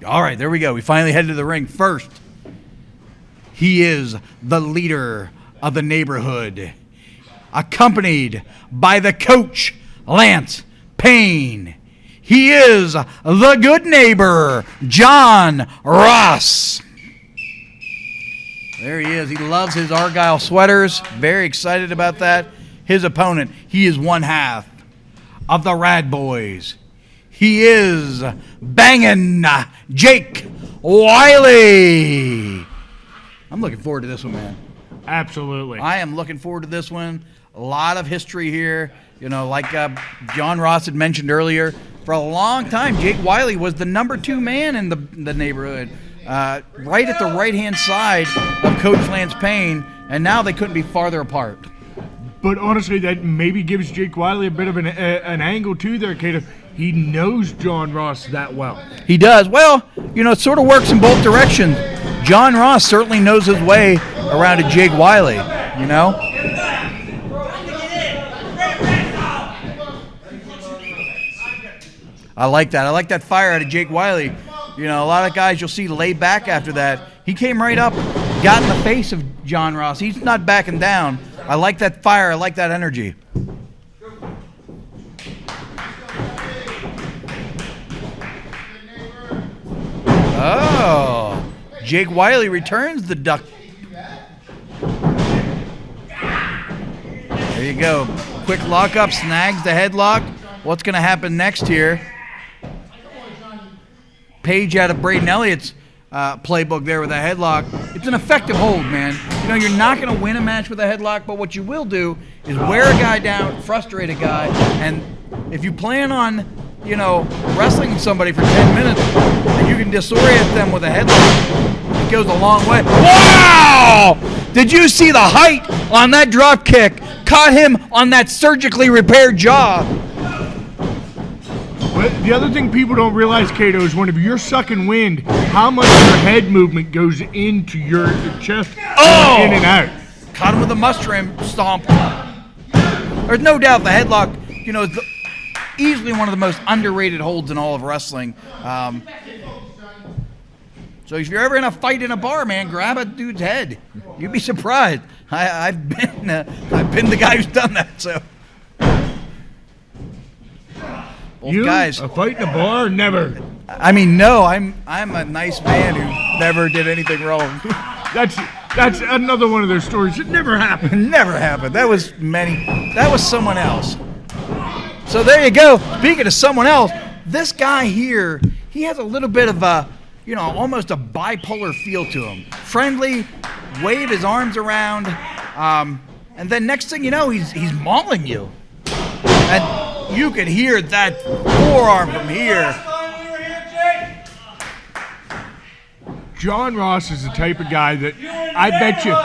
All right, there we go. We finally headed to the ring. First, he is the leader of the neighborhood, accompanied by the coach, Lance Payne. He is the good neighbor, John Ross. There he is. He loves his Argyle sweaters. Very excited about that. His opponent, he is one half of the Rad Boys. He is banging Jake Wily. I'm looking forward to this one, man. Absolutely. I am looking forward to this one. A lot of history here. You know, like John Ross had mentioned earlier, for a long time, Jake Wily was the number 2 man in the neighborhood, right at the right-hand side of Coach Lance Payne, and now they couldn't be farther apart. But honestly, that maybe gives Jake Wily a bit of an angle too there, Cato. He knows John Ross that well. He does. Well, you know, it sort of works in both directions. John Ross certainly knows his way around to Jake Wily, you know? I like that. I like that fire out of Jake Wily. You know, a lot of guys you'll see lay back after that. He came right up, got in the face of John Ross. He's not backing down. I like that fire. I like that energy. Oh, Jake Wily returns the duck. There you go. Quick lockup, snags the headlock. What's going to happen next here? Page out of Braden Elliott's playbook there with a headlock. It's an effective hold, man. You know, you're not going to win a match with a headlock, but what you will do is wear a guy down, frustrate a guy, and if you plan on, you know, wrestling somebody for 10 minutes and you can disorient them with a headlock, it goes a long way. Wow! Did you see the height on that drop kick? Caught him on that surgically repaired jaw. But the other thing people don't realize, Cato, is when you're sucking wind, how much your head movement goes into your chest, in and out. Caught him with a mustang stomp. There's no doubt the headlock, you know, is easily one of the most underrated holds in all of wrestling. So if you're ever in a fight in a bar, man, grab a dude's head. You'd be surprised. I've been the guy who's done that. So. You, guys, a fight in a bar? Never. I mean, no, I'm a nice man who never did anything wrong. That's another one of those stories that never happened. Never happened. That was someone else. So there you go. Speaking of someone else, this guy here, he has a little bit of a, you know, almost a bipolar feel to him. Friendly, wave his arms around, and then next thing you know, he's mauling you. And you can hear that forearm from here. John Ross is the type of guy that I bet you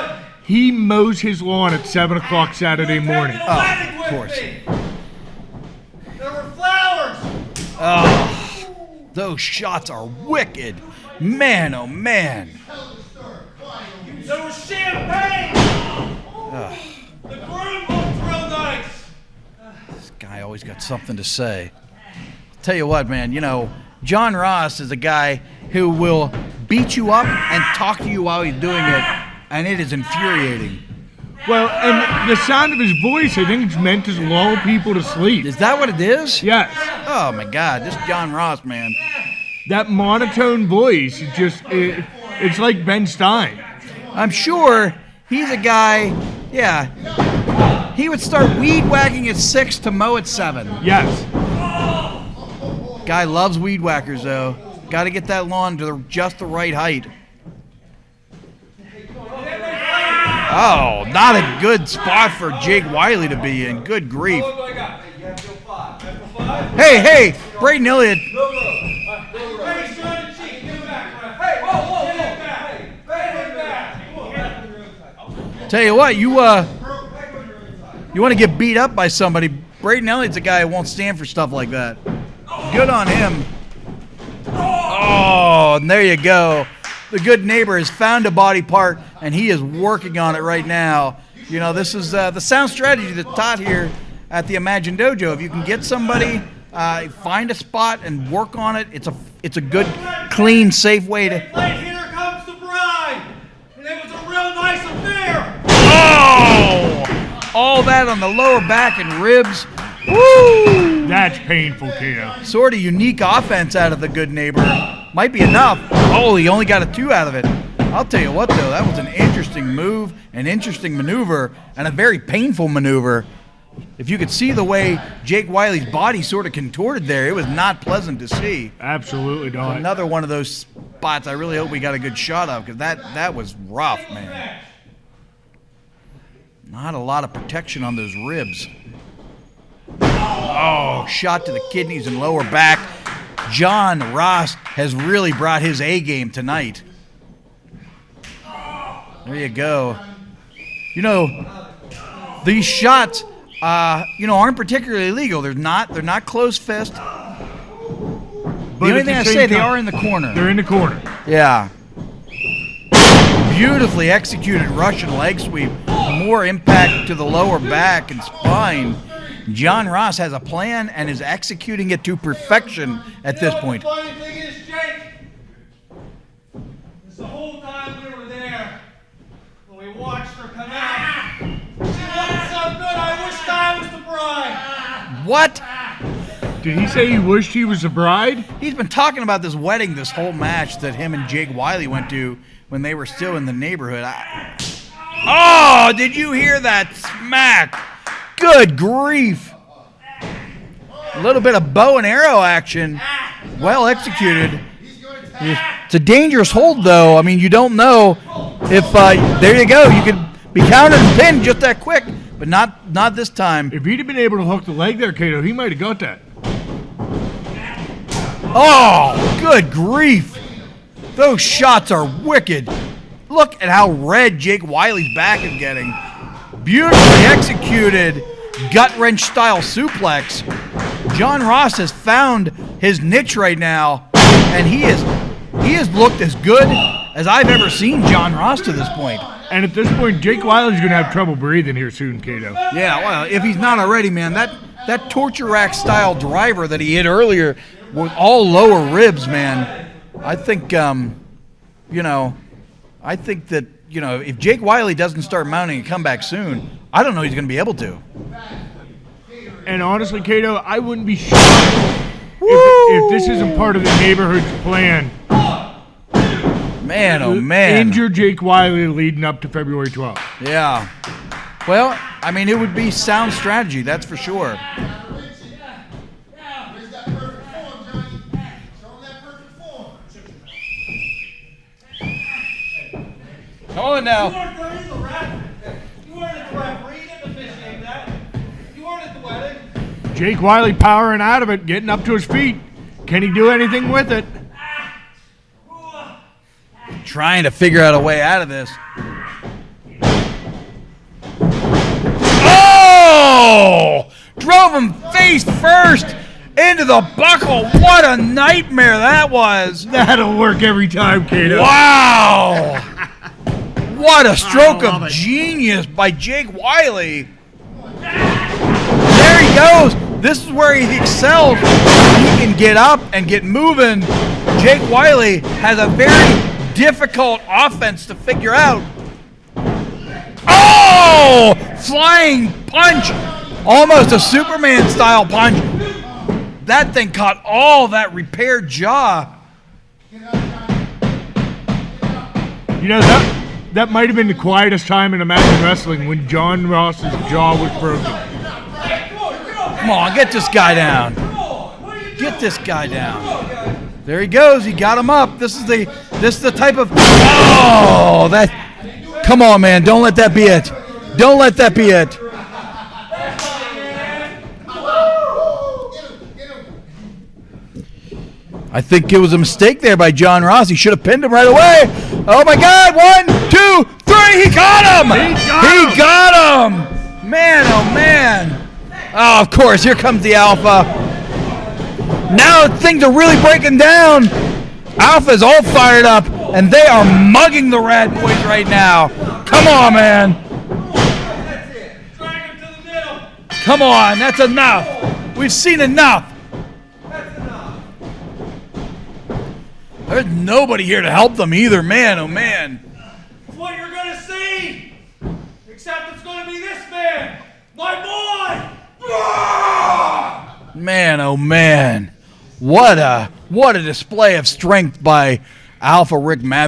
he mows his lawn at 7 o'clock Saturday morning. Oh, of course. There were flowers. Oh, those shots are wicked. Man, oh man. There was champagne. The groom looked real nice. This guy always got something to say. I'll tell you what, man, you know, John Ross is a guy who will beat you up and talk to you while he's doing it, and it is infuriating. Well, and the sound of his voice, I think it's meant to lull people to sleep. Is that what it is? Yes. Oh, my God, this John Ross, man. That monotone voice, it's like Ben Stein. I'm sure he's a guy, yeah, he would start weed whacking at 6 to mow at 7. Yes. Guy loves weed whackers, though. Got to get that lawn to just the right height. Oh, not a good spot for Jake Wily to be in. Good grief. Hey, Braden Elliott. Tell you what, you want to get beat up by somebody, Braden Elliott's a guy who won't stand for stuff like that. Good on him. Oh, and there you go. The good neighbor has found a body part, and he is working on it right now. You know, this is the sound strategy that's taught here at the Imagine Dojo. If you can get somebody, find a spot and work on it, it's a it's a good, clean, safe way to. Right, here comes the bride. And it was a real nice affair. Oh! All that on the lower back and ribs. Woo! That's painful, Kato. Sort of unique offense out of the good neighbor. Might be enough. Oh, he only got a 2 out of it. I'll tell you what, though, that was an interesting move, an interesting maneuver, and a very painful maneuver. If you could see the way Jake Wily's body sort of contorted there, it was not pleasant to see. Absolutely not. Another one of those spots I really hope we got a good shot of, because that was rough, man. Not a lot of protection on those ribs. Oh, shot to the kidneys and lower back. John Ross has really brought his A game tonight. There you go. You know, these shots, aren't particularly legal. They're not closed fist. The only thing I say, they are in the corner. They're in the corner. Yeah. Beautifully executed Russian leg sweep. More impact to the lower back and spine. John Ross has a plan and is executing it to perfection at this point. The funny thing is, Jake, the whole time we were there, when we watched her come out, she looked so good, I wished I was the bride. What? Did he say he wished he was a bride? He's been talking about this wedding this whole match that him and Jake Wily went to when they were still in the neighborhood. Oh, did you hear that smack? Good grief. A little bit of bow and arrow action. Well executed. It's a dangerous hold, though. I mean, you don't know if, there you go. You could be countered and pinned just that quick, but not this time. If he'd have been able to hook the leg there, Kato, he might have got that. Oh, good grief. Those shots are wicked. Look at how red Jake Wily's back is getting. Beautifully executed gut-wrench style suplex. John Ross has found his niche right now, and he has looked as good as I've ever seen John Ross to this point. And at this point, Jake Wily's going to have trouble breathing here soon, Kato. Yeah, well, if he's not already, man, that torture rack style driver that he hit earlier with all lower ribs, man. I think, if Jake Wily doesn't start mounting a comeback soon, I don't know he's going to be able to. And honestly, Kato, I wouldn't be shocked if this isn't part of the neighborhood's plan. Man, oh man. Injure Jake Wily leading up to February 12th. Yeah. Well, I mean, it would be sound strategy, that's for sure. Come on now. You weren't at the referee. You didn't officiate that. You weren't at the wedding. Jake Wily powering out of it, getting up to his feet. Can he do anything with it? Trying to figure out a way out of this. Oh! Drove him face first into the buckle. What a nightmare that was. That'll work every time, Kato. Wow! What a stroke of genius by Jake Wily. There he goes. This is where he excels. He can get up and get moving. Jake Wily has a very difficult offense to figure out. Oh! Flying punch. Almost a Superman style punch. That thing caught all that repaired jaw. You know, that might have been the quietest time in a match of wrestling when John Ross's jaw was broken. Come on, get this guy down. Get this guy down. There he goes. He got him up. This is the type of. Oh, that. Come on, man. Don't let that be it. Don't let that be it. I think it was a mistake there by John Ross. He should have pinned him right away. Oh my God! 1, 2, 3. He got him. He got him. Man, oh man. Oh, of course. Here comes the Alpha. Now things are really breaking down. Alpha's all fired up, and they are mugging the Rad Boys right now. Come on, man. That's it. Drag him to the middle. Come on. That's enough. We've seen enough. That's enough. There's nobody here to help them either. Man, oh man. It's what you're gonna see! Except it's gonna be this man! My boy! Man, oh man. What a display of strength by Alpha Rick Matthews.